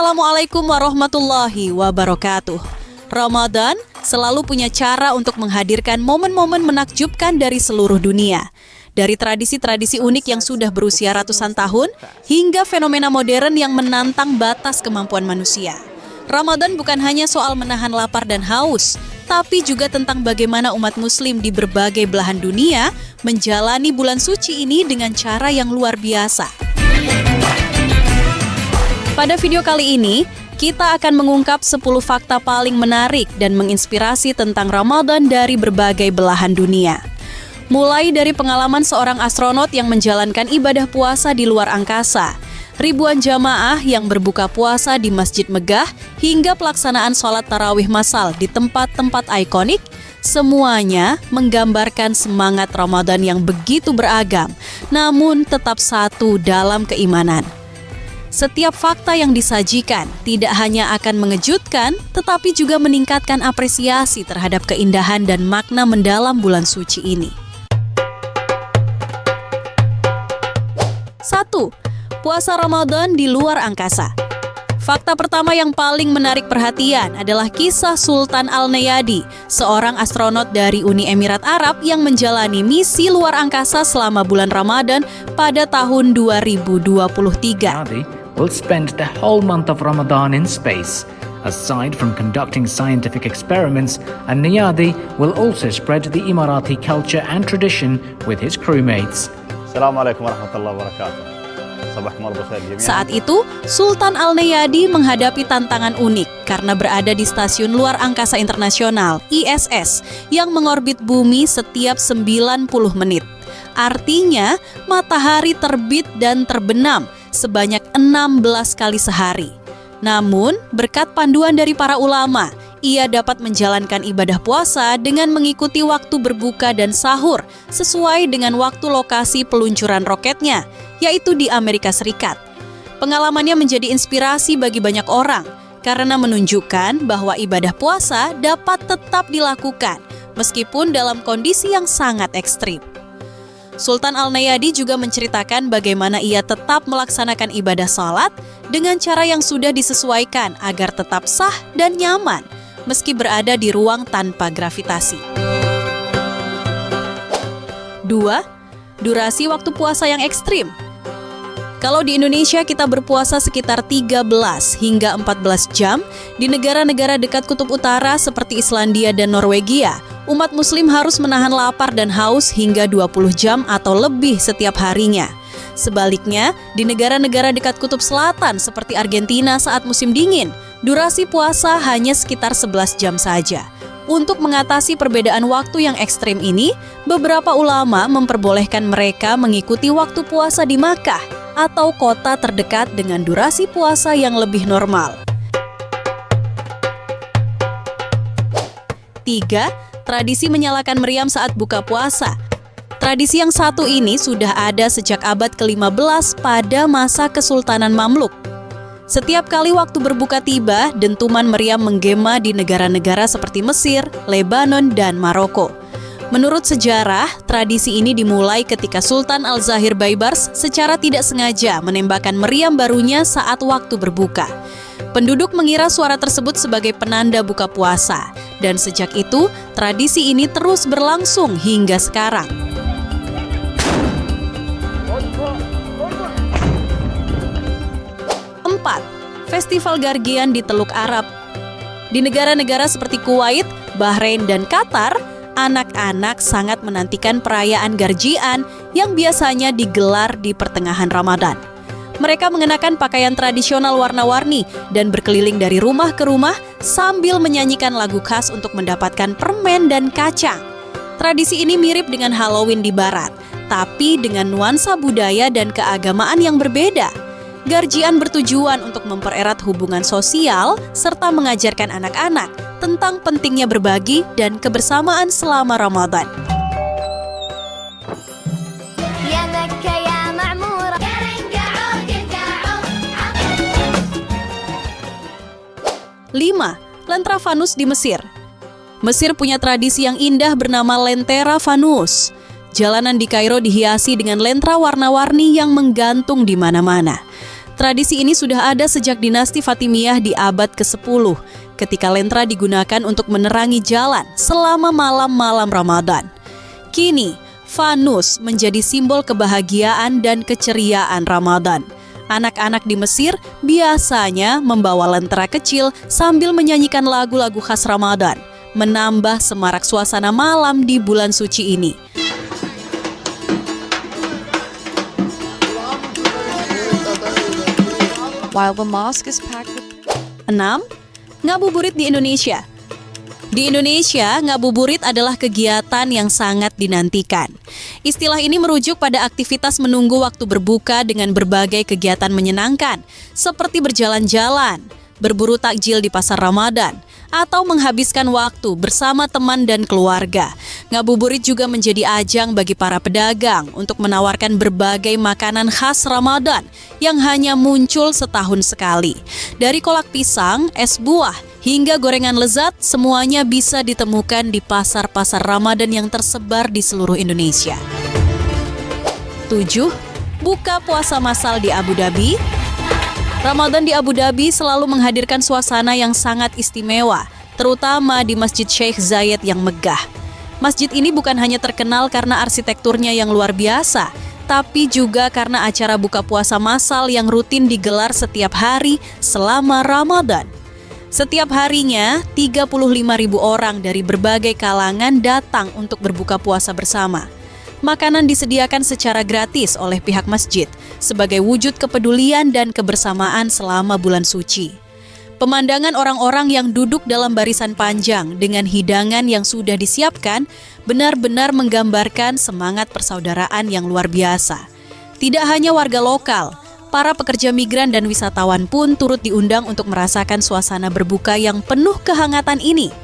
Assalamualaikum warahmatullahi wabarakatuh. Ramadan selalu punya cara untuk menghadirkan momen-momen menakjubkan dari seluruh dunia. Dari tradisi-tradisi unik yang sudah berusia ratusan tahun, hingga fenomena modern yang menantang batas kemampuan manusia. Ramadan bukan hanya soal menahan lapar dan haus, tapi juga tentang bagaimana umat muslim di berbagai belahan dunia menjalani bulan suci ini dengan cara yang luar biasa. Pada video kali ini, kita akan mengungkap 10 fakta paling menarik dan menginspirasi tentang Ramadan dari berbagai belahan dunia. Mulai dari pengalaman seorang astronot yang menjalankan ibadah puasa di luar angkasa, ribuan jamaah yang berbuka puasa di Masjid Megah, hingga pelaksanaan sholat tarawih massal di tempat-tempat ikonik, semuanya menggambarkan semangat Ramadan yang begitu beragam, namun tetap satu dalam keimanan. Setiap fakta yang disajikan tidak hanya akan mengejutkan, tetapi juga meningkatkan apresiasi terhadap keindahan dan makna mendalam bulan suci ini. 1. Puasa Ramadan di luar angkasa. Fakta pertama yang paling menarik perhatian adalah kisah Sultan Al-Neyadi, seorang astronot dari Uni Emirat Arab yang menjalani misi luar angkasa selama bulan Ramadan pada tahun 2023. Will spend the whole month of Ramadan in space. Aside from conducting scientific experiments, Al-Neyadi will also spread the Emirati culture and tradition with his crewmates. Assalamualaikum warahmatullahi wabarakatuh. Saat itu, Sultan Al-Neyadi menghadapi tantangan unik karena berada di Stasiun Luar Angkasa Internasional (ISS) yang mengorbit bumi setiap 90 menit. Artinya, matahari terbit dan terbenam sebanyak 16 kali sehari. Namun, berkat panduan dari para ulama, ia dapat menjalankan ibadah puasa dengan mengikuti waktu berbuka dan sahur sesuai dengan waktu lokasi peluncuran roketnya, yaitu di Amerika Serikat. Pengalamannya menjadi inspirasi bagi banyak orang karena menunjukkan bahwa ibadah puasa dapat tetap dilakukan meskipun dalam kondisi yang sangat ekstrim. Sultan Al-Neyadi juga menceritakan bagaimana ia tetap melaksanakan ibadah salat dengan cara yang sudah disesuaikan agar tetap sah dan nyaman meski berada di ruang tanpa gravitasi. 2. Durasi waktu puasa yang ekstrim. Kalau di Indonesia kita berpuasa sekitar 13 hingga 14 jam, di negara-negara dekat kutub utara seperti Islandia dan Norwegia, umat muslim harus menahan lapar dan haus hingga 20 jam atau lebih setiap harinya. Sebaliknya, di negara-negara dekat kutub selatan seperti Argentina saat musim dingin, durasi puasa hanya sekitar 11 jam saja. Untuk mengatasi perbedaan waktu yang ekstrim ini, beberapa ulama memperbolehkan mereka mengikuti waktu puasa di Makkah atau kota terdekat dengan durasi puasa yang lebih normal. 3. Tradisi menyalakan meriam saat buka puasa. Tradisi yang satu ini sudah ada sejak abad ke-15 pada masa Kesultanan Mamluk. Setiap kali waktu berbuka tiba, dentuman meriam menggema di negara-negara seperti Mesir, Lebanon, dan Maroko. Menurut sejarah, tradisi ini dimulai ketika Sultan Al-Zahir Baibars secara tidak sengaja menembakkan meriam barunya saat waktu berbuka. Penduduk mengira suara tersebut sebagai penanda buka puasa, dan sejak itu, tradisi ini terus berlangsung hingga sekarang. 4. Festival Gargian di Teluk Arab. Di negara-negara seperti Kuwait, Bahrain, dan Qatar, anak-anak sangat menantikan perayaan Garjian yang biasanya digelar di pertengahan Ramadan. Mereka mengenakan pakaian tradisional warna-warni dan berkeliling dari rumah ke rumah sambil menyanyikan lagu khas untuk mendapatkan permen dan kacang. Tradisi ini mirip dengan Halloween di Barat, tapi dengan nuansa budaya dan keagamaan yang berbeda. Garjian bertujuan untuk mempererat hubungan sosial serta mengajarkan anak-anak tentang pentingnya berbagi dan kebersamaan selama Ramadan. 5. Lentera Fanus di Mesir. Mesir punya tradisi yang indah bernama Lentera Fanus. Jalanan di Kairo dihiasi dengan lentera warna-warni yang menggantung di mana-mana. Tradisi ini sudah ada sejak dinasti Fatimiyah di abad ke-10, ketika lentera digunakan untuk menerangi jalan selama malam-malam Ramadan. Kini, fanus menjadi simbol kebahagiaan dan keceriaan Ramadan. Anak-anak di Mesir biasanya membawa lentera kecil sambil menyanyikan lagu-lagu khas Ramadan, menambah semarak suasana malam di bulan suci ini. While the mosque is packed with 6. Ngabuburit di Indonesia. Di Indonesia, ngabuburit adalah kegiatan yang sangat dinantikan. Istilah ini merujuk pada aktivitas menunggu waktu berbuka dengan berbagai kegiatan menyenangkan, seperti berjalan-jalan, berburu takjil di pasar Ramadan, atau menghabiskan waktu bersama teman dan keluarga. Ngabuburit juga menjadi ajang bagi para pedagang untuk menawarkan berbagai makanan khas Ramadan yang hanya muncul setahun sekali. Dari kolak pisang, es buah, hingga gorengan lezat, semuanya bisa ditemukan di pasar-pasar Ramadan yang tersebar di seluruh Indonesia. 7. Buka puasa massal di Abu Dhabi. Ramadan di Abu Dhabi selalu menghadirkan suasana yang sangat istimewa, terutama di Masjid Sheikh Zayed yang megah. Masjid ini bukan hanya terkenal karena arsitekturnya yang luar biasa, tapi juga karena acara buka puasa massal yang rutin digelar setiap hari selama Ramadan. Setiap harinya, 35.000 orang dari berbagai kalangan datang untuk berbuka puasa bersama. Makanan disediakan secara gratis oleh pihak masjid sebagai wujud kepedulian dan kebersamaan selama bulan suci. Pemandangan orang-orang yang duduk dalam barisan panjang dengan hidangan yang sudah disiapkan benar-benar menggambarkan semangat persaudaraan yang luar biasa. Tidak hanya warga lokal, para pekerja migran dan wisatawan pun turut diundang untuk merasakan suasana berbuka yang penuh kehangatan ini.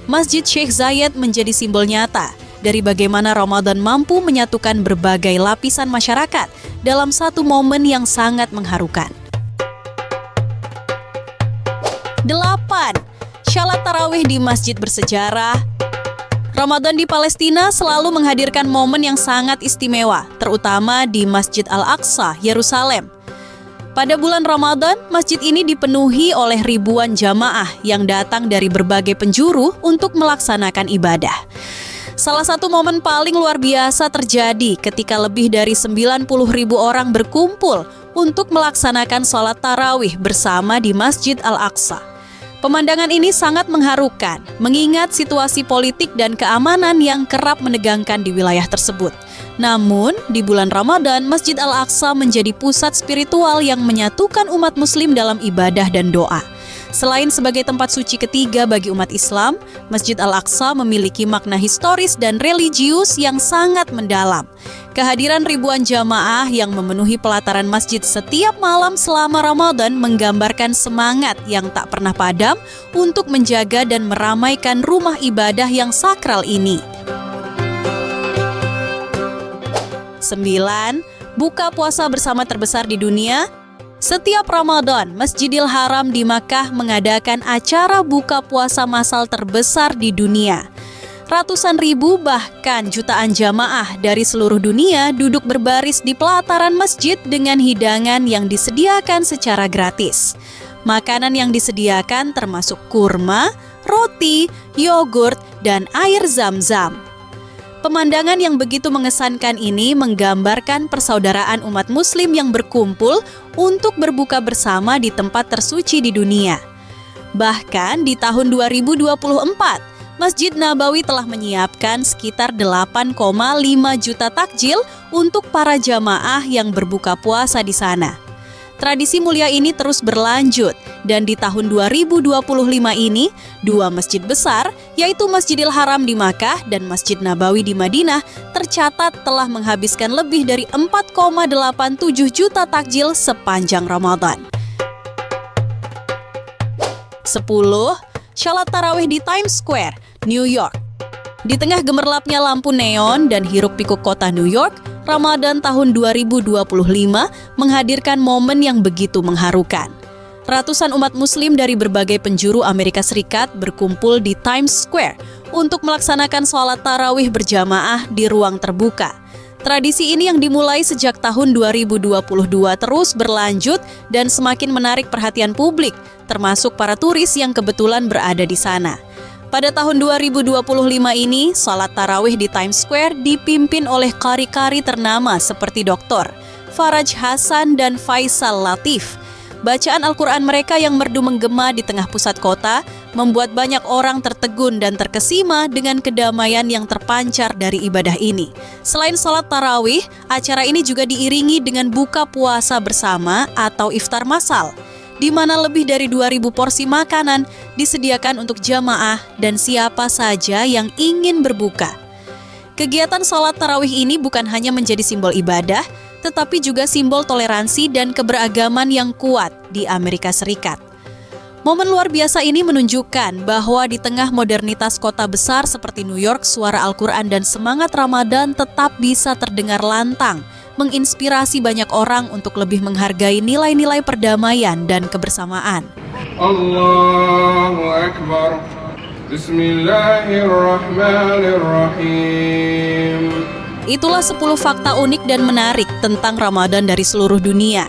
Masjid Sheikh Zayed menjadi simbol nyata dari bagaimana Ramadan mampu menyatukan berbagai lapisan masyarakat dalam satu momen yang sangat mengharukan. 8. Shalat tarawih di masjid bersejarah. Ramadan di Palestina selalu menghadirkan momen yang sangat istimewa, terutama di Masjid Al-Aqsa, Yerusalem. Pada bulan Ramadan, masjid ini dipenuhi oleh ribuan jamaah yang datang dari berbagai penjuru untuk melaksanakan ibadah. Salah satu momen paling luar biasa terjadi ketika lebih dari 90.000 orang berkumpul untuk melaksanakan sholat tarawih bersama di Masjid Al-Aqsa. Pemandangan ini sangat mengharukan, mengingat situasi politik dan keamanan yang kerap menegangkan di wilayah tersebut. Namun, di bulan Ramadan, Masjid Al-Aqsa menjadi pusat spiritual yang menyatukan umat Muslim dalam ibadah dan doa. Selain sebagai tempat suci ketiga bagi umat Islam, Masjid Al-Aqsa memiliki makna historis dan religius yang sangat mendalam. Kehadiran ribuan jamaah yang memenuhi pelataran masjid setiap malam selama Ramadan menggambarkan semangat yang tak pernah padam untuk menjaga dan meramaikan rumah ibadah yang sakral ini. 9. Buka puasa bersama terbesar di dunia. Setiap Ramadan, Masjidil Haram di Makkah mengadakan acara buka puasa massal terbesar di dunia. Ratusan ribu bahkan jutaan jamaah dari seluruh dunia duduk berbaris di pelataran masjid dengan hidangan yang disediakan secara gratis. Makanan yang disediakan termasuk kurma, roti, yogurt, dan air zam-zam. Pemandangan yang begitu mengesankan ini menggambarkan persaudaraan umat Muslim yang berkumpul untuk berbuka bersama di tempat tersuci di dunia. Bahkan di tahun 2024, Masjid Nabawi telah menyiapkan sekitar 8,5 juta takjil untuk para jamaah yang berbuka puasa di sana. Tradisi mulia ini terus berlanjut dan di tahun 2025 ini, dua masjid besar, yaitu Masjidil Haram di Makkah dan Masjid Nabawi di Madinah, tercatat telah menghabiskan lebih dari 4,87 juta takjil sepanjang Ramadan. 10. Shalat tarawih di Times Square, New York. Di tengah gemerlapnya lampu neon dan hiruk-pikuk kota New York, Ramadan tahun 2025 menghadirkan momen yang begitu mengharukan. Ratusan umat Muslim dari berbagai penjuru Amerika Serikat berkumpul di Times Square untuk melaksanakan sholat tarawih berjamaah di ruang terbuka. Tradisi ini yang dimulai sejak tahun 2022 terus berlanjut dan semakin menarik perhatian publik, termasuk para turis yang kebetulan berada di sana. Pada tahun 2025 ini, salat tarawih di Times Square dipimpin oleh qari-qari ternama seperti Dr. Faraj Hasan dan Faisal Latif. Bacaan Al-Quran mereka yang merdu menggema di tengah pusat kota membuat banyak orang tertegun dan terkesima dengan kedamaian yang terpancar dari ibadah ini. Selain salat tarawih, acara ini juga diiringi dengan buka puasa bersama atau iftar massal, di mana lebih dari 2.000 porsi makanan disediakan untuk jamaah dan siapa saja yang ingin berbuka. Kegiatan salat tarawih ini bukan hanya menjadi simbol ibadah, tetapi juga simbol toleransi dan keberagaman yang kuat di Amerika Serikat. Momen luar biasa ini menunjukkan bahwa di tengah modernitas kota besar seperti New York, suara Al-Quran dan semangat Ramadan tetap bisa terdengar lantang, menginspirasi banyak orang untuk lebih menghargai nilai-nilai perdamaian dan kebersamaan. Allahu Akbar. Bismillahirrahmanirrahim. Itulah 10 fakta unik dan menarik tentang Ramadan dari seluruh dunia.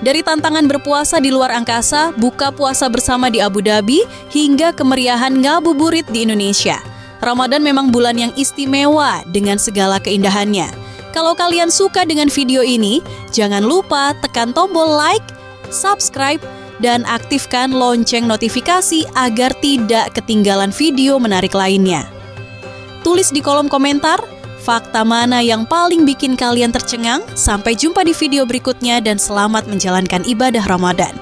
Dari tantangan berpuasa di luar angkasa, buka puasa bersama di Abu Dhabi, hingga kemeriahan ngabuburit di Indonesia. Ramadan memang bulan yang istimewa dengan segala keindahannya. Kalau kalian suka dengan video ini, jangan lupa tekan tombol like, subscribe, dan aktifkan lonceng notifikasi agar tidak ketinggalan video menarik lainnya. Tulis di kolom komentar fakta mana yang paling bikin kalian tercengang. Sampai jumpa di video berikutnya dan selamat menjalankan ibadah Ramadan.